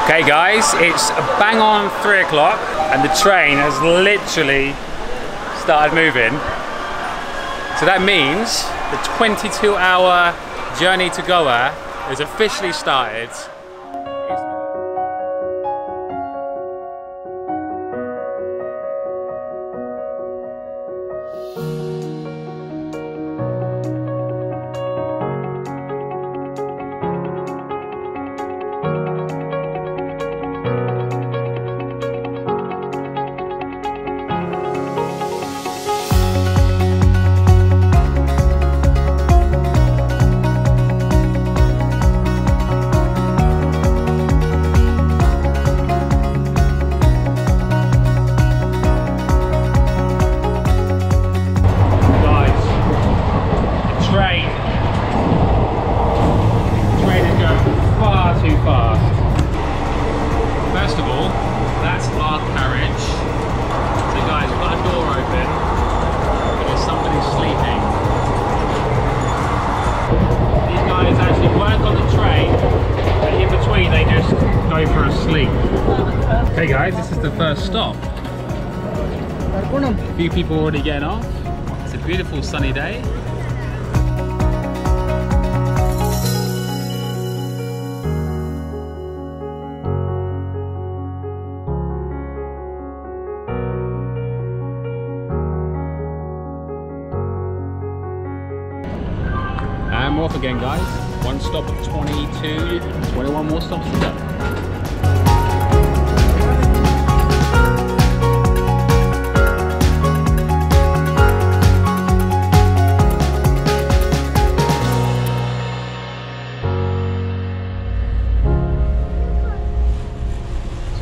Okay guys, it's bang on 3 o'clock and the train has literally started moving. So that means the 22-hour journey to Goa is officially started. Hey guys, this is the first stop. A few people already getting off. It's a beautiful sunny day. And we're off again guys. One stop of 22, 21 more stops to go.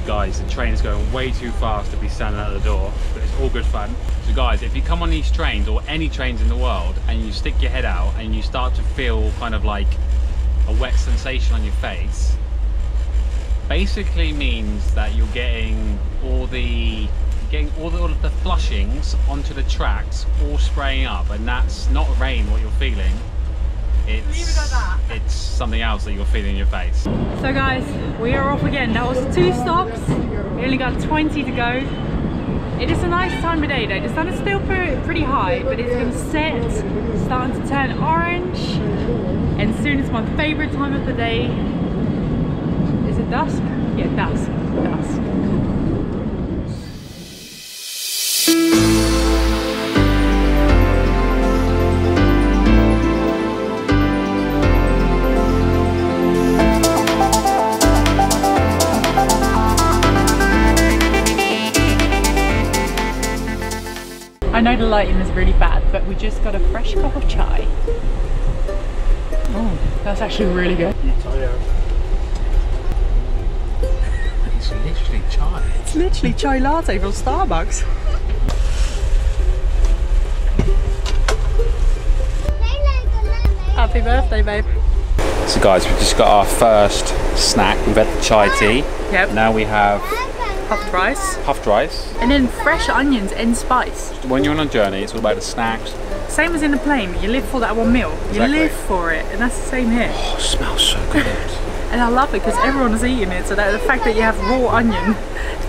Guys, the train is going way too fast to be standing at the door, but it's all good fun. So guys, if you come on these trains or any trains in the world and you stick your head out and you start to feel kind of like a wet sensation on your face, basically means that you're getting all the flushings onto the tracks all spraying up, and that's not rain what you're feeling. It's something else that you're feeling in your face. So guys, we are off again. That was 2 stops. We only got 20 to go. It is a nice time of day though. The sun is still pretty high, but it's going to set, starting to turn orange. And soon it's my favourite time of the day. Is it dusk? Yeah, dusk. Dusk. I know the lighting is really bad, but we just got a fresh cup of chai. Oh, that's actually really good. It's literally chai. It's literally chai latte from Starbucks. Happy birthday, babe. So guys, we've just got our first snack. We've had the chai tea. Yep. Now we have puffed rice. Puffed rice. And then fresh onions and spice. When you're on a journey, it's all about the snacks. Same as in the plane, you live for that one meal. Exactly. You live for it, and that's the same here. Oh, it smells so good. And I love it because everyone is eating it, so that the fact that you have raw onion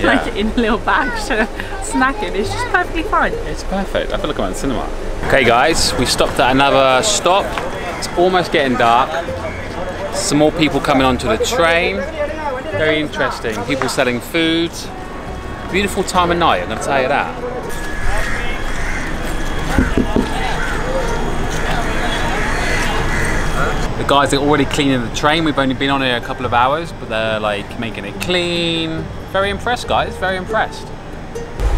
like in little bags to snack it is just perfectly fine. It's perfect. I feel like I'm at the cinema. Okay guys, we stopped at another stop. It's almost getting dark. Some more people coming onto the train. Very interesting. People selling food. Beautiful time of night, I'm going to tell you that. The guys are already cleaning the train. We've only been on it a couple of hours, but they're like making it clean. Very impressed, guys. Very impressed.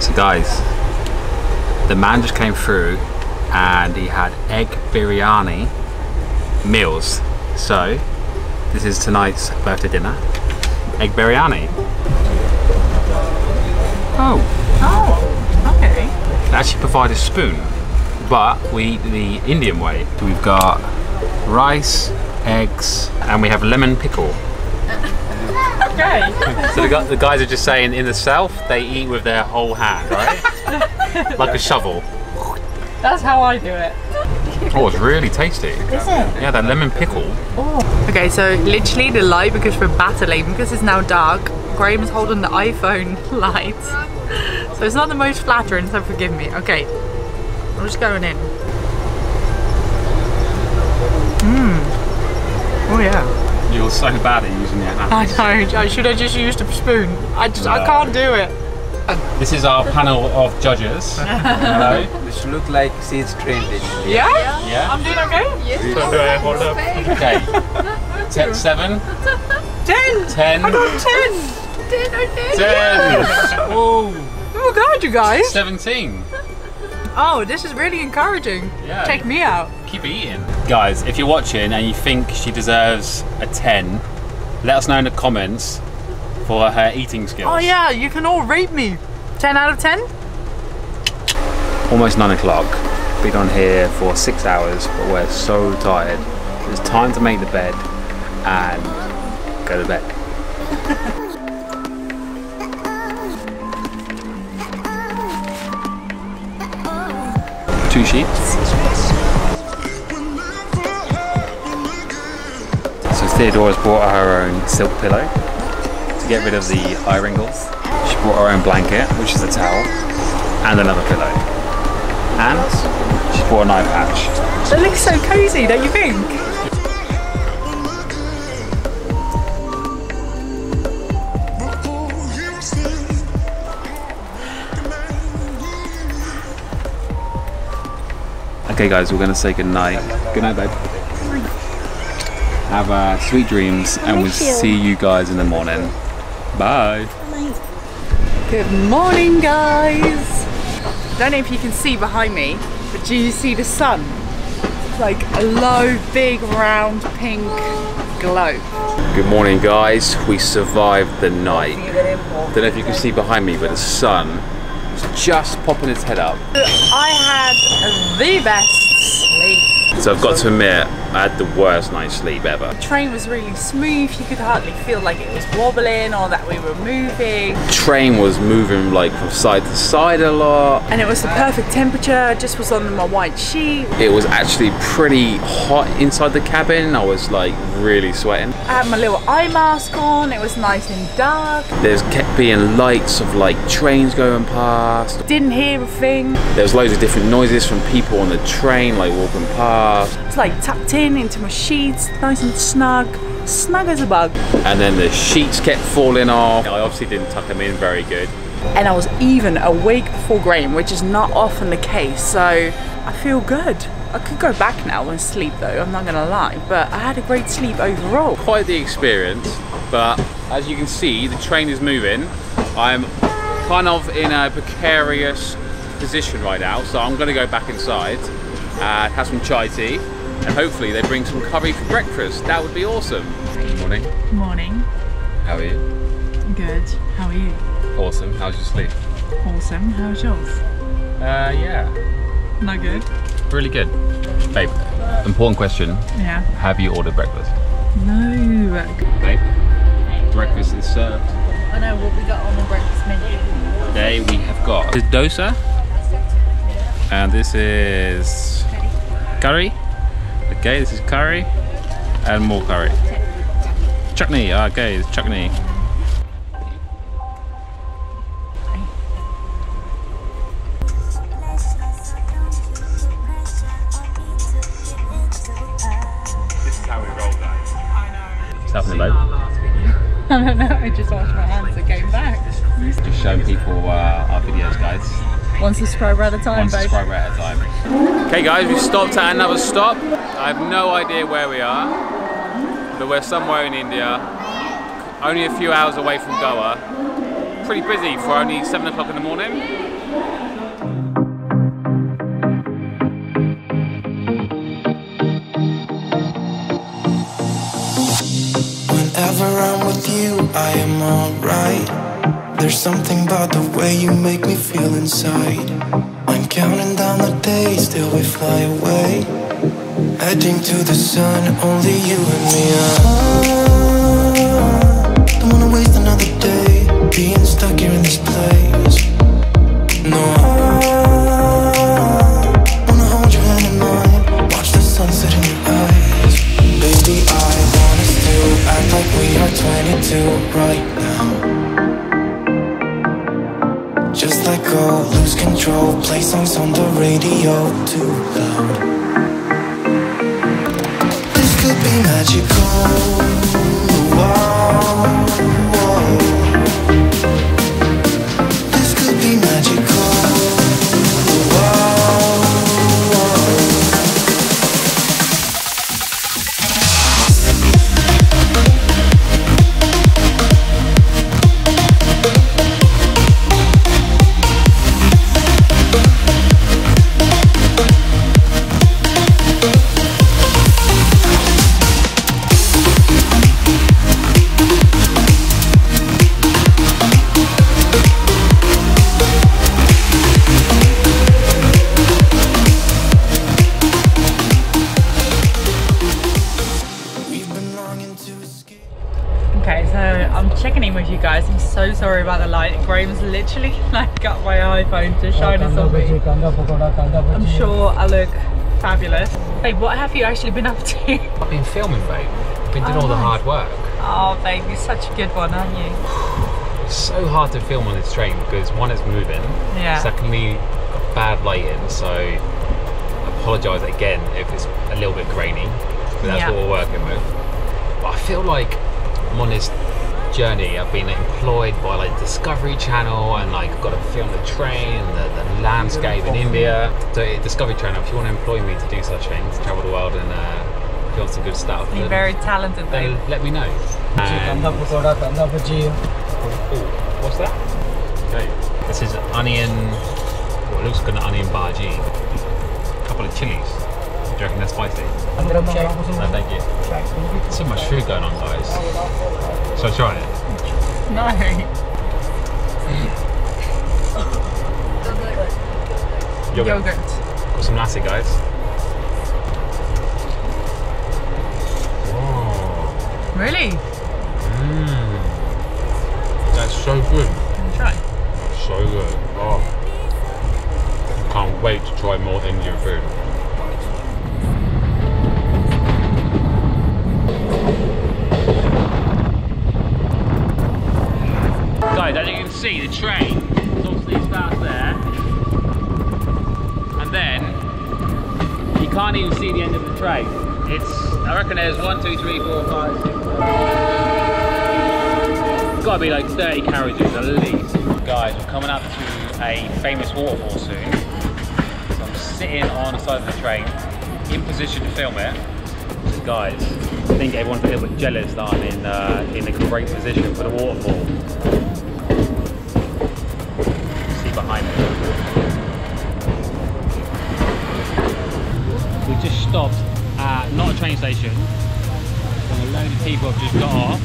So guys, the man just came through and he had egg biryani meals. So this is tonight's birthday dinner. Egg biryani. Oh. Oh, okay. They actually provide a spoon, but we eat the Indian way. We've got rice, eggs, and we have lemon pickle. Okay. So the guys are just saying in the south, they eat with their whole hand, right? Like a shovel. That's how I do it. Oh, it's really tasty. Is it? Yeah, that lemon pickle. Oh. Okay, so literally the light, because we're battling, because it's now dark, Graham is holding the iPhone light. So it's not the most flattering, so forgive me. Okay, I'm just going in. Oh yeah. You're so bad at using your hands. I know, I should have just used a spoon. I can't do it. This is our panel of judges. Hello. This look like she's trained in India. Yeah? Yeah. I'm doing okay? Yes. So do I hold up? Okay. 7. 10! 10. I got 10! 10 or 10. 10. Oh. Oh my god, you guys! 17. Oh, this is really encouraging. Yeah. Check me out. Keep eating. Guys, if you're watching and you think she deserves a 10, let us know in the comments for her eating skills. Oh yeah, you can all rate me. 10 out of 10? Almost 9 o'clock. Been on here for 6 hours, but we're so tired. It's time to make the bed and go to bed. Two sheets. So Theodora's brought her own silk pillow to get rid of the eye wrinkles. She brought her own blanket, which is a towel, and another pillow. And she brought an eye patch. It looks so cozy, don't you think? Okay guys, we're gonna say good night. Good night, babe. Have sweet dreams, and we'll see you guys in the morning. Bye. Good morning, guys. Don't know if you can see behind me, but do you see the sun? It's like a low, big, round, pink glow. Good morning, guys. We survived the night. Don't know if you can see behind me, but the sun is just popping its head up. I had the best sleep. So I've got to admit, I had the worst night's sleep ever. The train was really smooth. You could hardly feel like it was wobbling or that we were moving. The train was moving like from side to side a lot. And it was the perfect temperature. Just was on my white sheet. It was actually pretty hot inside the cabin. I was like really sweating. I had my little eye mask on. It was nice and dark. There's kept being lights of like trains going past. Didn't hear a thing. There was loads of different noises from people on the train, like walking past. It's like tucked in into my sheets, nice and snug as a bug. And then the sheets kept falling off. I obviously didn't tuck them in very good. And I was even awake before Graham, which is not often the case, so I feel good. I could go back now and sleep though, I'm not gonna lie, but I had a great sleep overall. Quite the experience, but as you can see, the train is moving. I'm kind of in a precarious position right now, so I'm gonna go back inside and have some chai tea, and hopefully they bring some curry for breakfast. That would be awesome. Good morning. Morning. How are you? Good. How are you? Awesome. How's your sleep? Awesome. How's yours? Yeah. Not good. Really good. Babe, important question. Yeah. Have you ordered breakfast? No. Babe, breakfast is served. I know what we got on the breakfast menu. Today we have got this dosa, and this is curry. Okay, this is curry, and more curry. Chutney, okay, it's chutney. This is how we roll, guys. I know. What's happening, babe? I don't know, I just washed my hands and came back. Just showing people our videos, guys. One subscriber at a time, One babe. subscriber at a time. Okay guys, we've stopped at another stop. I have no idea where we are, but we're somewhere in India. Only a few hours away from Goa. Pretty busy for only 7 o'clock in the morning. Whenever I'm with you, I am alright. There's something about the way you make me feel inside. I'm counting down the days till we fly away, heading to the sun, only you and me. Don't wanna waste another day being stuck here in this place. No, I wanna hold your hand in mine, watch radio too loud. This could be magical. Whoa, whoa. This could be magical. Whoa, whoa. Okay, so I'm checking in with you guys. I'm so sorry about the light. Graham's literally like got my iPhone to shine us on me. I'm sure I look fabulous. Babe, what have you actually been up to? I've been filming, babe. I've been doing all the hard work. Oh, babe, you're such a good one, aren't you? It's so hard to film on this train because one, it's moving. Yeah. Secondly, got bad lighting, so I apologise again if it's a little bit grainy, but that's what we're working with. But I feel like I'm on this journey. I've been employed by like Discovery Channel and like got to film the train, the landscape in India. So Discovery Channel, if you want to employ me to do such things, travel the world and film some good stuff. You're very talented, babe. Let me know. And, what's that? Okay. This is onion, well, it looks like an onion bhaji. A couple of chilies. Do you reckon they're spicy? No, thank you. So much food going on, guys. Shall I try it? No. Yogurt. Got some lassi, guys. Whoa. Really? Mmm. That's so good. Can you try? So good. Oh. Can't wait to try more Indian food. Guys, as you can see, the train obviously starts there, and then you can't even see the end of the train. I reckon there's 1, 2, 3, 4, 5, 6, 7. It's got to be like 30 carriages at least. Guys, we're coming up to a famous waterfall soon. So I'm sitting on the side of the train, in position to film it. So guys, I think everyone's a little bit jealous that I'm in a great position for the waterfall. See behind me. We just stopped at not a train station. A load of people have just got off.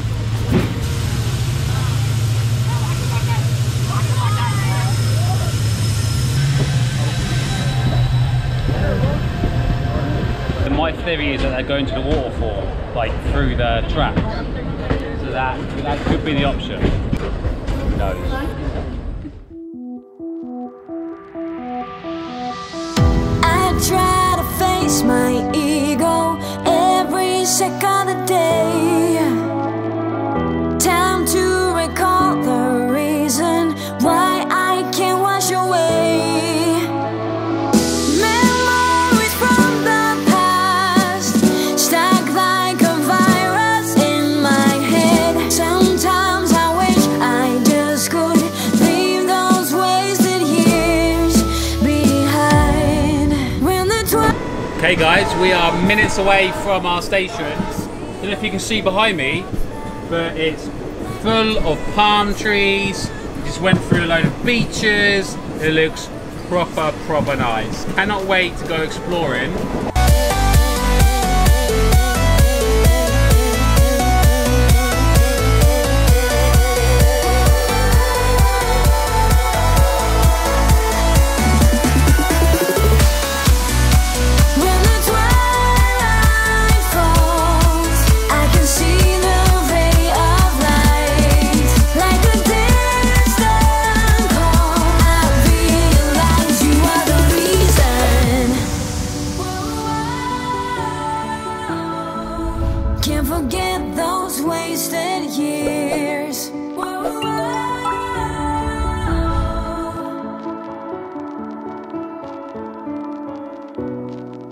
My theory is that they're going to the waterfall, like through the tracks. So that could be the option. Who knows? I try to face my ego every second of the day. Time to recall the reason why I can't wash away. Memories from the past, stuck like a virus in my head. Sometimes I wish I just could leave those wasted years behind. When the Okay guys, we are minutes away from our stations. I don't know if you can see behind me, but it's full of palm trees. We just went through a load of beaches. It looks proper nice. Cannot wait to go exploring.